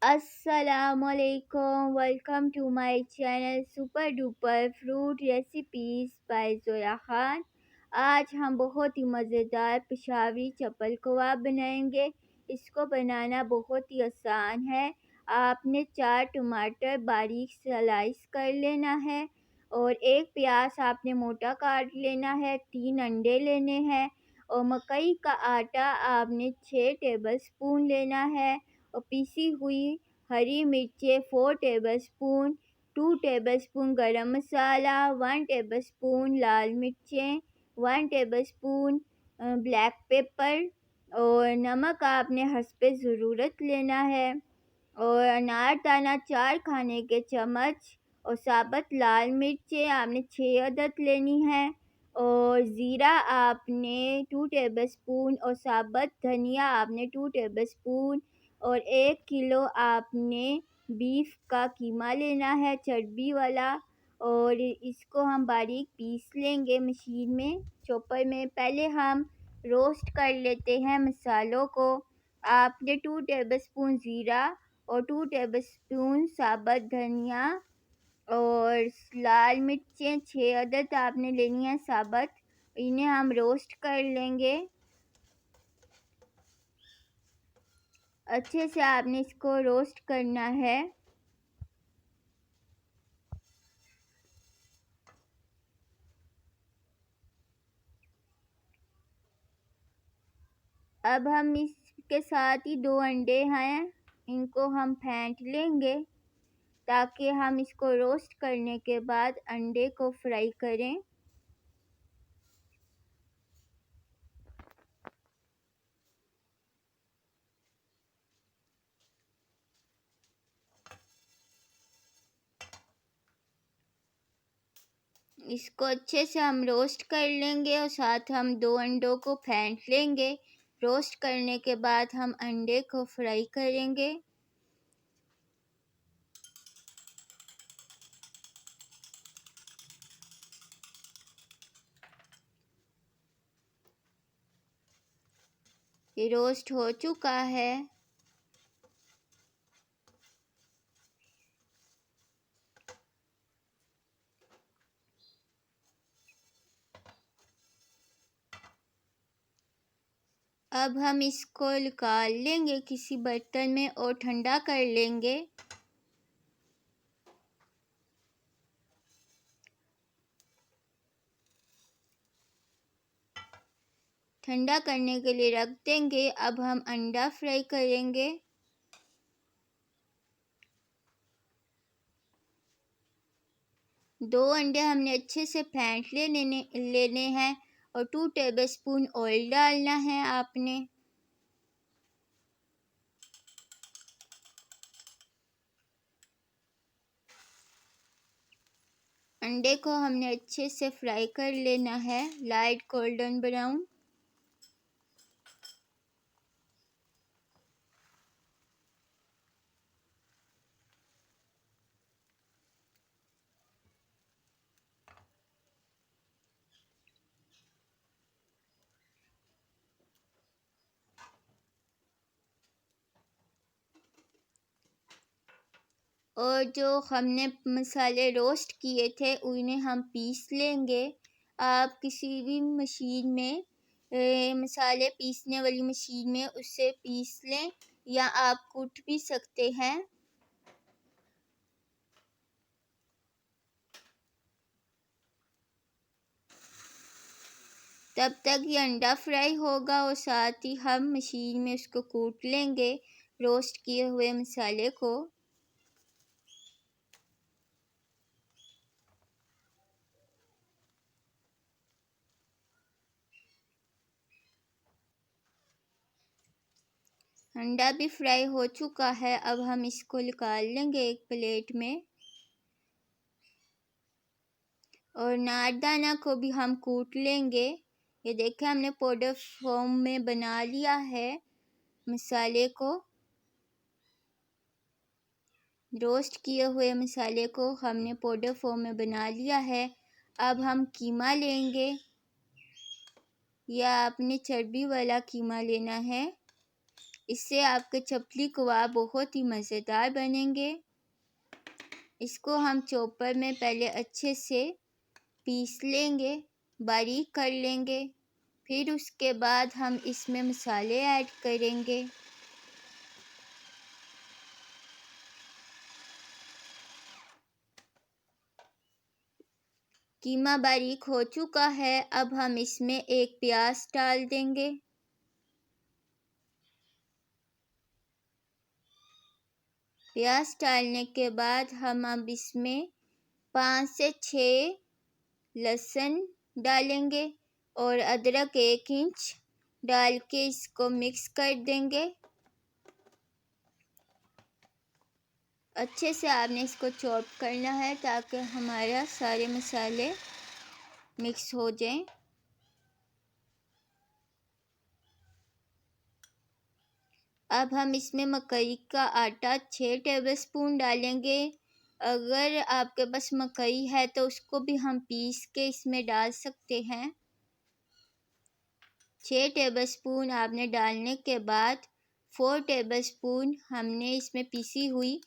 Assalamualaikum. Welcome to my channel Super Duper Fruit Recipes by Zoya Khan. आज हम बहुत ही मज़ेदार पेशावरी चप्पल कबाब बनाएंगे। इसको बनाना बहुत ही आसान है। आपने 4 टमाटर बारीक स्लाइस कर लेना है और एक प्याज आपने मोटा काट लेना है। 3 अंडे लेने हैं और मकई का आटा आपने 6 टेबलस्पून लेना है और पीसी हुई हरी मिर्चें 4 टेबलस्पून, 2 टेबलस्पून गरम मसाला, 1 टेबलस्पून लाल मिर्चें, 1 टेबलस्पून ब्लैक पेपर और नमक आपने हस्बे ज़रूरत लेना है और अनारदाना 4 खाने के चम्मच और साबुत लाल मिर्चें आपने 6 अदद लेनी है और ज़ीरा आपने 2 टेबलस्पून और साबुत धनिया आपने 2 टेबलस्पून और 1 किलो आपने बीफ का कीमा लेना है चर्बी वाला और इसको हम बारीक पीस लेंगे मशीन में चॉपर में। पहले हम रोस्ट कर लेते हैं मसालों को। आपने 2 टेबलस्पून ज़ीरा और 2 टेबलस्पून साबुत धनिया और लाल मिर्चें 6 अदद आपने लेनी है साबुत, इन्हें हम रोस्ट कर लेंगे। अच्छे से आपने इसको रोस्ट करना है। अब हम इसके साथ ही 2 अंडे हैं, इनको हम फेंट लेंगे ताकि हम इसको रोस्ट करने के बाद अंडे को फ्राई करें। इसको अच्छे से हम रोस्ट कर लेंगे और साथ हम 2 अंडों को फेंट लेंगे। रोस्ट करने के बाद हम अंडे को फ्राई करेंगे। ये रोस्ट हो चुका है। अब हम इसको निकाल लेंगे किसी बर्तन में और ठंडा कर लेंगे। ठंडा करने के लिए रख देंगे। अब हम अंडा फ्राई करेंगे। दो अंडे हमने अच्छे से फेंट लेने हैं और 2 टेबलस्पून ऑयल डालना है आपने। अंडे को हमने अच्छे से फ्राई कर लेना है लाइट गोल्डन ब्राउन। और जो हमने मसाले रोस्ट किए थे उन्हें हम पीस लेंगे। आप किसी भी मशीन में मसाले पीसने वाली मशीन में उससे पीस लें या आप कूट भी सकते हैं। तब तक ये अंडा फ्राई होगा और साथ ही हम मशीन में उसको कूट लेंगे रोस्ट किए हुए मसाले को। अंडा भी फ्राई हो चुका है। अब हम इसको निकाल लेंगे एक प्लेट में और नारदाना को भी हम कूट लेंगे। ये देखें हमने पाउडर फॉर्म में बना लिया है मसाले को। रोस्ट किए हुए मसाले को हमने पाउडर फॉर्म में बना लिया है। अब हम कीमा लेंगे या आपने चर्बी वाला कीमा लेना है। इससे आपके चपली कबाब बहुत ही मज़ेदार बनेंगे। इसको हम चॉपर में पहले अच्छे से पीस लेंगे, बारीक कर लेंगे। फिर उसके बाद हम इसमें मसाले ऐड करेंगे। कीमा बारीक हो चुका है। अब हम इसमें एक प्याज डाल देंगे। प्याज डालने के बाद हम अब इसमें 5 से 6 लहसुन डालेंगे और अदरक 1 इंच डाल के इसको मिक्स कर देंगे। अच्छे से आपने इसको चॉप करना है ताकि हमारा सारे मसाले मिक्स हो जाएं। अब हम इसमें मकई का आटा 6 टेबलस्पून डालेंगे। अगर आपके पास मकई है तो उसको भी हम पीस के इसमें डाल सकते हैं। 6 टेबलस्पून आपने डालने के बाद 4 टेबलस्पून हमने इसमें पीसी हुई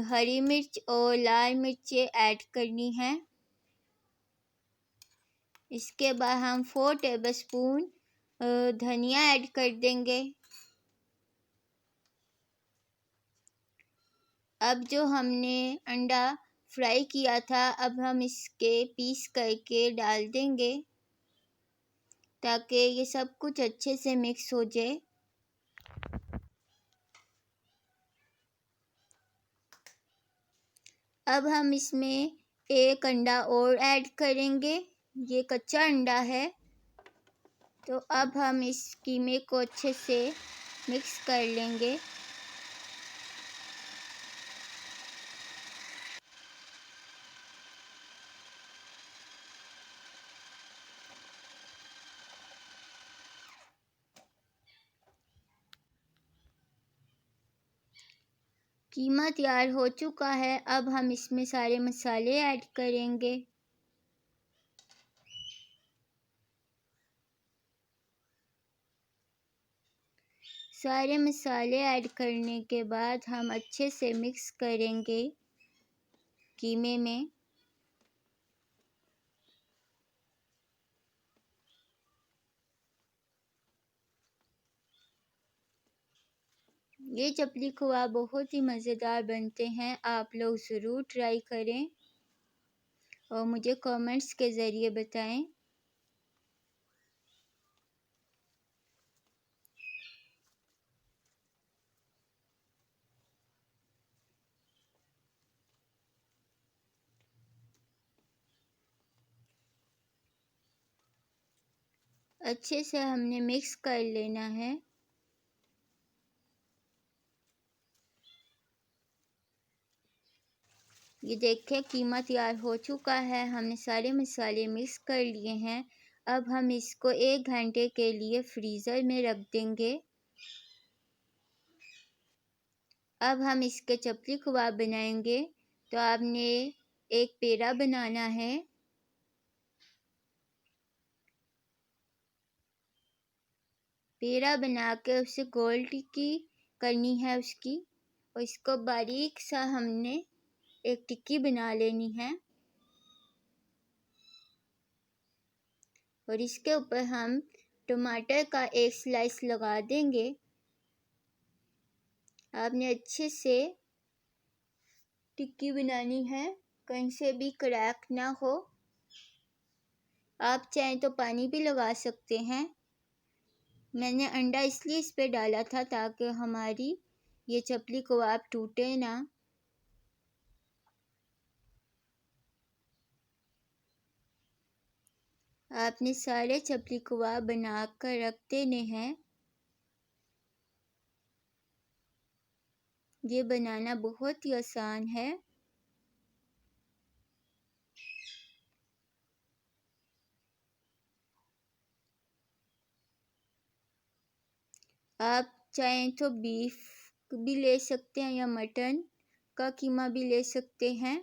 हरी मिर्च और लाल मिर्चें ऐड करनी है। इसके बाद हम 4 टेबलस्पून धनिया ऐड कर देंगे। अब जो हमने अंडा फ्राई किया था, अब हम इसके पीस करके डाल देंगे ताकि ये सब कुछ अच्छे से मिक्स हो जाए। अब हम इसमें एक अंडा और ऐड करेंगे। ये कच्चा अंडा है। तो अब हम इस कीमे को अच्छे से मिक्स कर लेंगे। कीमा तैयार हो चुका है। अब हम इसमें सारे मसाले ऐड करेंगे। सारे मसाले ऐड करने के बाद हम अच्छे से मिक्स करेंगे कीमे में। ये चपली कबाब बहुत ही मज़ेदार बनते हैं। आप लोग ज़रूर ट्राई करें और मुझे कमेंट्स के ज़रिए बताएं। अच्छे से हमने मिक्स कर लेना है। ये देखिए कीमा तैयार हो चुका है। हमने सारे मसाले मिक्स कर लिए हैं। अब हम इसको 1 घंटे के लिए फ्रीज़र में रख देंगे। अब हम इसके चपली कबाब बनाएंगे। तो आपने एक पेड़ा बनाना है। पेड़ा बना के उसे गोल टिक्की करनी है उसकी, और इसको बारीक सा हमने एक टिक्की बना लेनी है। और इसके ऊपर हम टमाटर का एक स्लाइस लगा देंगे। आपने अच्छे से टिक्की बनानी है, कहीं से भी क्रैक ना हो। आप चाहें तो पानी भी लगा सकते हैं। मैंने अंडा इसलिए इस पे डाला था ताकि हमारी ये चपली कबाब टूटे ना। आपने सारे चपली कबाब बना कर रख देने हैं। ये बनाना बहुत ही आसान है। आप चाहें तो बीफ भी ले सकते हैं या मटन का कीमा भी ले सकते हैं।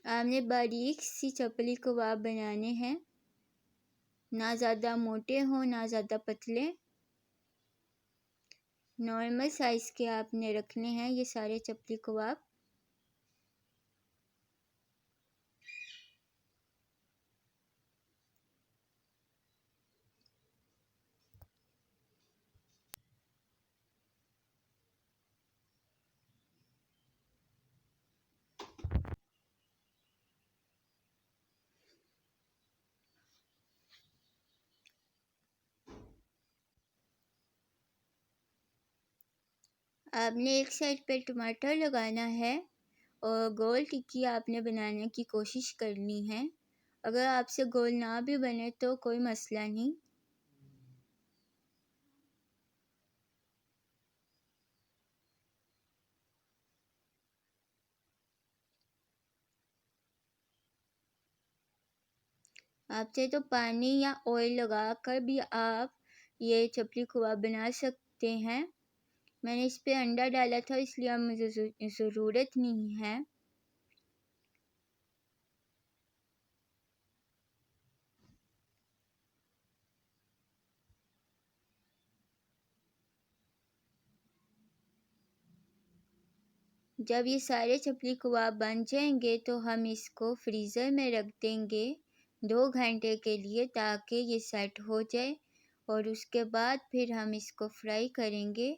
आपने बारीक सी चपली कबाब बनाने हैं, ना ज़्यादा मोटे हो ना ज़्यादा पतले, नॉर्मल साइज़ के आपने रखने हैं ये सारे चपली कबाब। आपने एक साइड पे टमाटर लगाना है और गोल टिक्की आपने बनाने की कोशिश करनी है। अगर आपसे गोल ना भी बने तो कोई मसला नहीं। आप चाहे तो पानी या ऑयल लगाकर भी आप ये चपली कबाब बना सकते हैं। मैंने इस पे अंडा डाला था इसलिए अब मुझे ज़रूरत नहीं है। जब ये सारे चपली कबाब बन जाएंगे तो हम इसको फ्रीज़र में रख देंगे 2 घंटे के लिए ताकि ये सेट हो जाए और उसके बाद फिर हम इसको फ्राई करेंगे।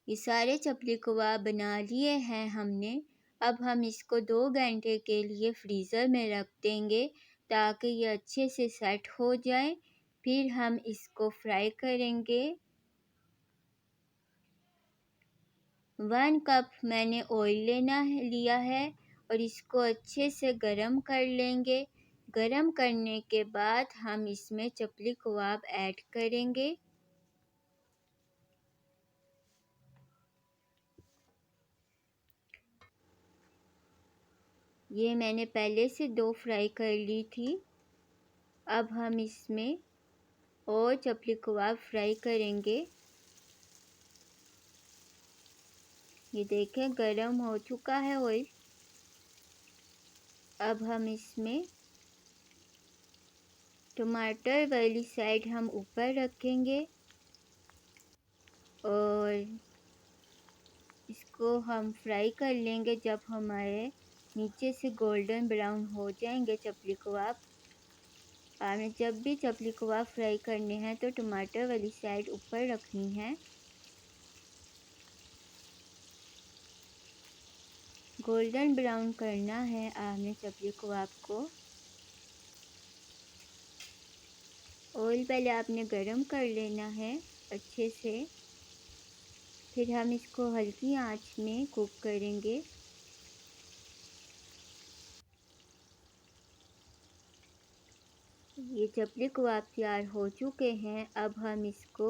ये सारे चपली कबाब बना लिए हैं हमने। अब हम इसको 2 घंटे के लिए फ्रीज़र में रख देंगे ताकि ये अच्छे से सेट हो जाए। फिर हम इसको फ्राई करेंगे। 1 कप मैंने ऑयल लिया है और इसको अच्छे से गरम कर लेंगे। गरम करने के बाद हम इसमें चपली कबाब ऐड करेंगे। ये मैंने पहले से 2 फ्राई कर ली थी। अब हम इसमें और चपली कबाब फ्राई करेंगे। ये देखें गरम हो चुका है ऑयल। अब हम इसमें टमाटर वाली साइड हम ऊपर रखेंगे और इसको हम फ्राई कर लेंगे। जब हमारे नीचे से गोल्डन ब्राउन हो जाएंगे चपली कबाब। आपने जब भी चपली कबाब फ्राई करने हैं तो टमाटर वाली साइड ऊपर रखनी है। गोल्डन ब्राउन करना है आपने चपली कबाब को। ऑयल पहले आपने गरम कर लेना है अच्छे से, फिर हम इसको हल्की आंच में कुक करेंगे। ये चपली कबाब तैयार हो चुके हैं। अब हम इसको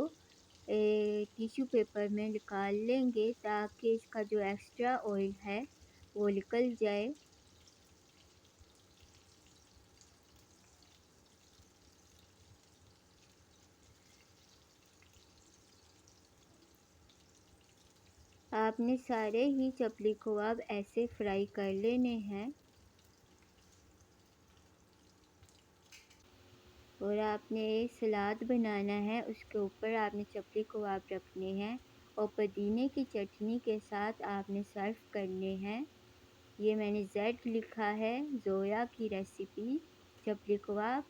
टिश्यू पेपर में निकाल लेंगे ताकि इसका जो एक्स्ट्रा ऑयल है वो निकल जाए। आपने सारे ही चपली कबाब ऐसे फ्राई कर लेने हैं और आपने सलाद बनाना है, उसके ऊपर आपने चपली कबाब रखने हैं और पुदीने की चटनी के साथ आपने सर्व करने हैं। ये मैंने जेड लिखा है, ज़ोया की रेसिपी चपली कबाब।